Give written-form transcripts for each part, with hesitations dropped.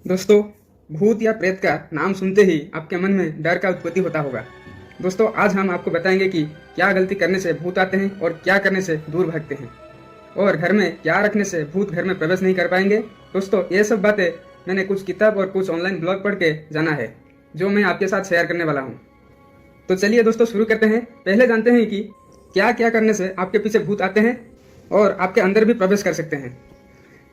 दोस्तों, भूत या प्रेत का नाम सुनते ही आपके मन में डर का उत्पत्ति होता होगा। दोस्तों, आज हम आपको बताएंगे कि क्या गलती करने से भूत आते हैं और क्या करने से दूर भागते हैं, और घर में क्या रखने से भूत घर में प्रवेश नहीं कर पाएंगे। दोस्तों, ये सब बातें मैंने कुछ किताब और कुछ ऑनलाइन ब्लॉग पढ़ के जाना है, जो मैं आपके साथ शेयर करने वाला हूँ। तो चलिए दोस्तों, शुरू करते हैं। पहले जानते हैं कि क्या क्या करने से आपके पीछे भूत आते हैं और आपके अंदर भी प्रवेश कर सकते हैं।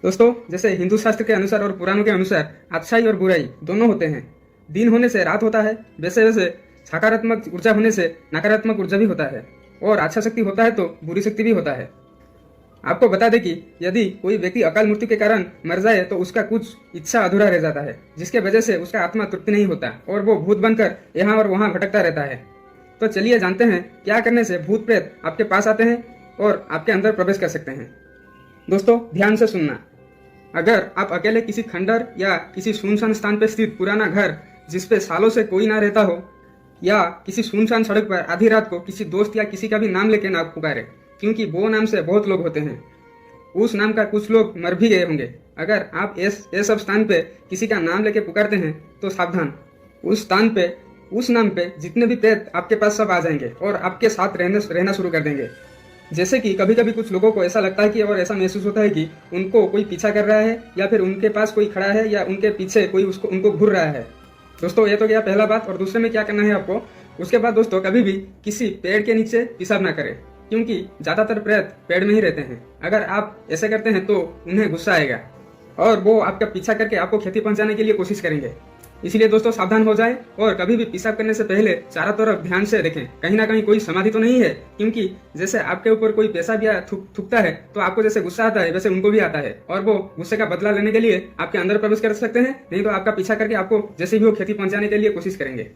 दोस्तों, जैसे हिंदू शास्त्र के अनुसार और पुराणों के अनुसार अच्छाई और बुराई दोनों होते हैं। दिन होने से रात होता है, वैसे वैसे सकारात्मक ऊर्जा होने से नकारात्मक ऊर्जा भी होता है, और अच्छा शक्ति होता है तो बुरी शक्ति भी होता है। आपको बता दें कि यदि कोई व्यक्ति अकाल मृत्यु के कारण मर जाए तो उसका कुछ इच्छा अधूरा रह जाता है, जिसके वजह से उसका आत्मा तृप्ति नहीं होता और वो भूत बनकर यहाँ और वहाँ भटकता रहता है। तो चलिए जानते हैं क्या करने से भूत प्रेत आपके पास आते हैं और आपके अंदर प्रवेश कर सकते हैं। दोस्तों, ध्यान से सुनना। अगर आप अकेले किसी खंडर या किसी सुनसान स्थान पर स्थित पुराना घर, जिसपे सालों से कोई ना रहता हो, या किसी सुनसान सड़क पर आधी रात को किसी दोस्त या किसी का भी नाम लेके ना पुकारे, क्योंकि वो नाम से बहुत लोग होते हैं। उस नाम का कुछ लोग मर भी गए होंगे। अगर आप ये सब स्थान पे किसी का नाम लेके पुकारते हैं तो सावधान, उस स्थान पे उस नाम पे जितने भी प्रेत आपके पास सब आ जाएंगे और आपके साथ रहना शुरू कर देंगे। जैसे कि कभी कभी कुछ लोगों को ऐसा लगता है कि और ऐसा महसूस होता है कि उनको कोई पीछा कर रहा है, या फिर उनके पास कोई खड़ा है, या उनके पीछे कोई उनको घूर रहा है। दोस्तों, ये तो गया पहला बात। और दूसरे में क्या करना है आपको, उसके बाद दोस्तों कभी भी किसी पेड़ के नीचे पेशाब ना करें, क्योंकि ज्यादातर प्रेत पेड़ में ही रहते हैं। अगर आप ऐसे करते हैं तो उन्हें गुस्सा आएगा और वो आपका पीछा करके आपको क्षति पहुंचाने के लिए कोशिश करेंगे। इसलिए दोस्तों सावधान हो जाएं, और कभी भी पेशाब करने से पहले चारों तरफ ध्यान से देखें, कहीं ना कहीं कोई समाधि तो नहीं है। क्योंकि जैसे आपके ऊपर कोई पेशाब या थूकता है तो आपको जैसे गुस्सा आता है, वैसे उनको भी आता है, और वो गुस्से का बदला लेने के लिए आपके अंदर प्रवेश कर सकते हैं, नहीं तो आपका पीछा करके आपको जैसे भी वो क्षति पहुंचाने के लिए कोशिश करेंगे।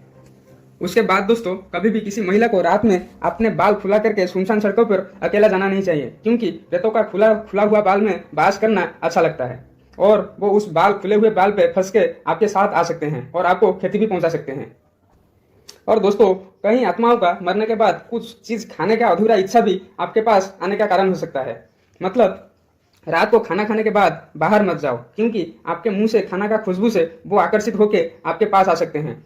उसके बाद दोस्तों, कभी भी किसी महिला को रात में अपने बाल खुला करके सुनसान सड़कों पर अकेला जाना नहीं चाहिए, क्योंकि प्रेतों का खुला हुआ बाल में बास करना अच्छा लगता है, और वो उस खुले हुए बाल पे फंस के आपके साथ आ सकते हैं और आपको क्षति भी पहुंचा सकते हैं। और दोस्तों, कहीं आत्माओं का मरने के बाद कुछ चीज खाने का अधूरा इच्छा भी आपके पास आने का कारण हो सकता है। मतलब रात को खाना खाने के बाद बाहर मत जाओ, क्योंकि आपके मुंह से खाना का खुशबू से वो आकर्षित होके आपके पास आ सकते हैं।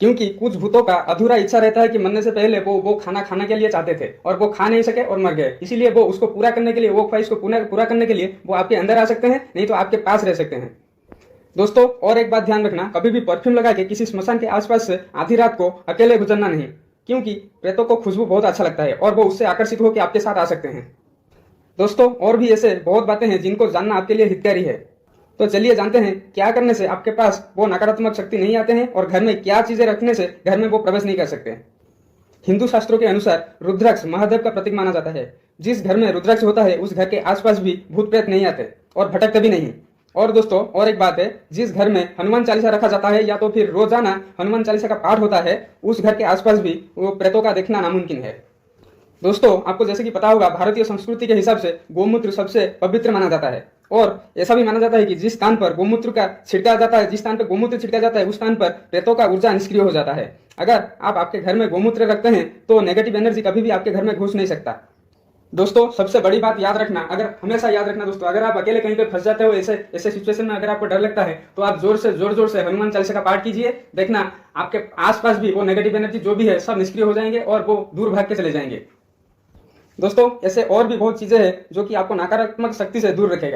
क्योंकि कुछ भूतों का अधूरा इच्छा रहता है कि मरने से पहले वो खाना खाने के लिए चाहते थे और वो खा नहीं सके और मर गए, इसीलिए वो उसको पूरा करने के लिए, वो ख्वाहिश को पूरा करने के लिए वो आपके अंदर आ सकते हैं, नहीं तो आपके पास रह सकते हैं। दोस्तों, और एक बात ध्यान रखना, कभी भी परफ्यूम लगा के किसी स्मशान के आसपास से आधी रात को अकेले गुजरना नहीं, क्योंकि प्रेतों को खुशबू बहुत अच्छा लगता है और वो उससे आकर्षित होकर आपके साथ आ सकते हैं। दोस्तों, और भी ऐसे बहुत बातें हैं जिनको जानना आपके लिए हितकारी है। तो चलिए जानते हैं क्या करने से आपके पास वो नकारात्मक शक्ति नहीं आते हैं, और घर में क्या चीजें रखने से घर में वो प्रवेश नहीं कर सकते। हिंदू शास्त्रों के अनुसार रुद्राक्ष महादेव का प्रतीक माना जाता है। जिस घर में रुद्राक्ष होता है उस घर के आसपास भी भूत प्रेत नहीं आते और भटकते भी नहीं। और दोस्तों, और एक बात है, जिस घर में हनुमान चालीसा रखा जाता है या तो फिर रोजाना हनुमान चालीसा का पाठ होता है, उस घर के आसपास भी वो प्रेतों का देखना नामुमकिन है। दोस्तों, आपको जैसे कि पता होगा, भारतीय संस्कृति के हिसाब से गोमूत्र सबसे पवित्र माना जाता है, और ऐसा भी माना जाता है कि जिस स्थान पर गोमूत्र का छिड़का जाता है, जिस स्थान पर गोमूत्र छिड़का जाता है, उस स्थान पर प्रेतों का ऊर्जा निष्क्रिय हो जाता है। अगर आप आपके घर में गोमूत्र रखते हैं तो नेगेटिव एनर्जी कभी भी आपके घर में घुस नहीं सकता। दोस्तों, सबसे बड़ी बात याद रखना, हमेशा याद रखना दोस्तों, अगर आप अकेले कहीं पे फंस जाते हो, ऐसे सिचुएशन में अगर आपको डर लगता है, तो आप जोर जोर से हनुमान चालीसा का पाठ कीजिए। देखना आपके आसपास भी वो नेगेटिव एनर्जी जो भी है सब निष्क्रिय हो जाएंगे और वो दूर भाग के चले जाएंगे। दोस्तों, ऐसे और भी बहुत चीजें हैं जो कि आपको नकारात्मक शक्ति से दूर रखेगा।